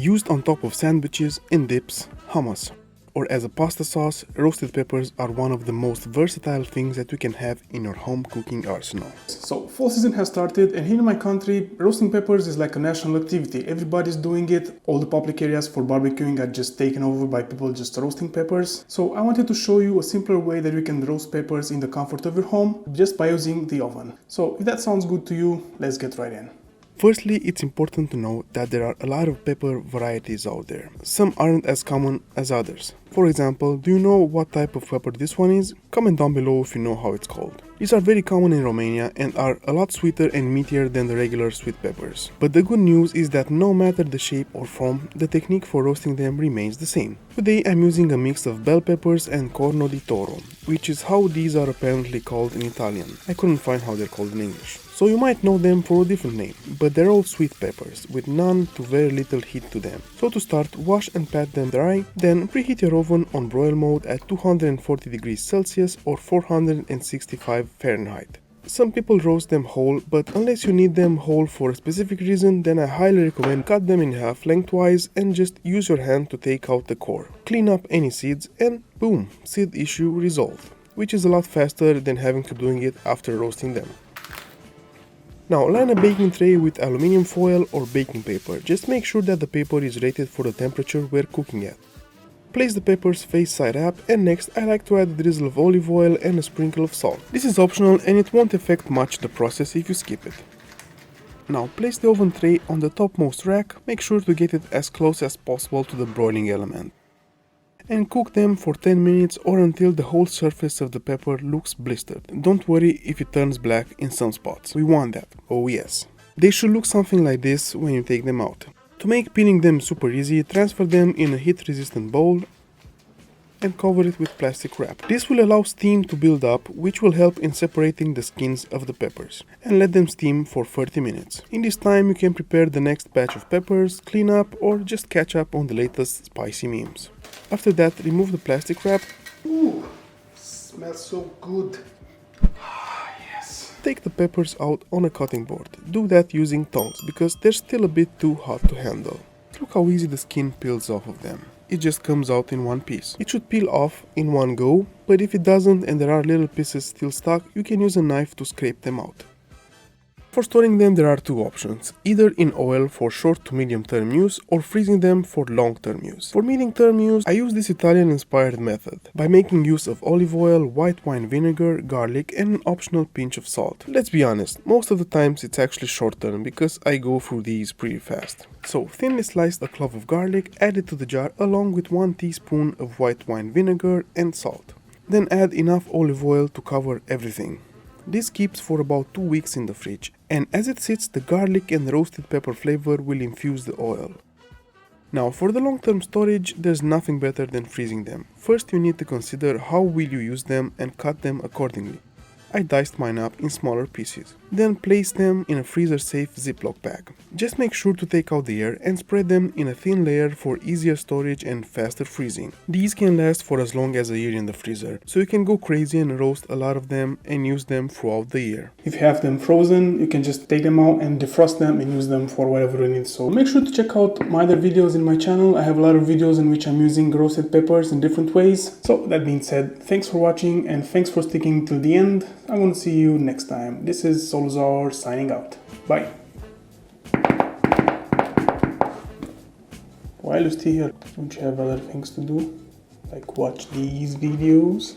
Used on top of sandwiches, in dips, hummus, or as a pasta sauce, roasted peppers are one of the most versatile things that you can have in your home cooking arsenal. So, fall season has started, and here in my country, roasting peppers is like a national activity. Everybody's doing it. All the public areas for barbecuing are just taken over by people just roasting peppers. So I wanted to show you a simpler way that you can roast peppers in the comfort of your home just by using the oven. So if that sounds good to you, let's get right in. Firstly, it's important to know that there are a lot of pepper varieties out there. Some aren't as common as others. For example, do you know what type of pepper this one is? Comment down below if you know how it's called. These are very common in Romania and are a lot sweeter and meatier than the regular sweet peppers. But the good news is that no matter the shape or form, the technique for roasting them remains the same. Today I'm using a mix of bell peppers and corno di toro, which is how these are apparently called in Italian. I couldn't find how they're called in English. So you might know them for a different name, but they're all sweet peppers, with none to very little heat to them. So to start, wash and pat them dry, then preheat your oven on broil mode at 240 degrees Celsius or 465 Fahrenheit. Some people roast them whole, but unless you need them whole for a specific reason, then I highly recommend cut them in half lengthwise and just use your hand to take out the core. Clean up any seeds and boom, seed issue resolved, which is a lot faster than having to doing it after roasting them. Now line a baking tray with aluminium foil or baking paper. Just make sure that the paper is rated for the temperature we're cooking at. Place the peppers face side up, and next I like to add a drizzle of olive oil and a sprinkle of salt. This is optional and it won't affect much the process if you skip it. Now place the oven tray on the topmost rack, make sure to get it as close as possible to the broiling element. And cook them for 10 minutes or until the whole surface of the pepper looks blistered. Don't worry if it turns black in some spots. We want that. Oh yes. They should look something like this when you take them out. To make peeling them super easy, transfer them in a heat-resistant bowl and cover it with plastic wrap. This will allow steam to build up, which will help in separating the skins of the peppers. And let them steam for 30 minutes. In this time you can prepare the next batch of peppers, clean up, or just catch up on the latest spicy memes. After that, remove the plastic wrap. Ooh, smells so good. Yes. Take the peppers out on a cutting board. Do that using tongs because they're still a bit too hot to handle. Look how easy the skin peels off of them. It just comes out in one piece. It should peel off in one go, but if it doesn't and there are little pieces still stuck, you can use a knife to scrape them out. For storing them there are two options, either in oil for short to medium term use or freezing them for long term use. For medium term use, I use this Italian inspired method by making use of olive oil, white wine vinegar, garlic and an optional pinch of salt. Let's be honest, most of the times it's actually short term because I go through these pretty fast. So thinly slice a clove of garlic, add it to the jar along with 1 teaspoon of white wine vinegar and salt. Then add enough olive oil to cover everything. This keeps for about 2 weeks in the fridge, and as it sits, the garlic and roasted pepper flavor will infuse the oil. Now for the long-term storage, there's nothing better than freezing them. First you need to consider how will you use them and cut them accordingly. I diced mine up in smaller pieces. Then place them in a freezer-safe Ziploc bag. Just make sure to take out the air and spread them in a thin layer for easier storage and faster freezing. These can last for as long as a year in the freezer, so you can go crazy and roast a lot of them and use them throughout the year. If you have them frozen, you can just take them out and defrost them and use them for whatever you need. So make sure to check out my other videos in my channel. I have a lot of videos in which I'm using roasted peppers in different ways. So that being said, thanks for watching and thanks for sticking till the end. I'm gonna see you next time. This is Solzar signing out. Bye. While you stay here, don't you have other things to do? Like watch these videos?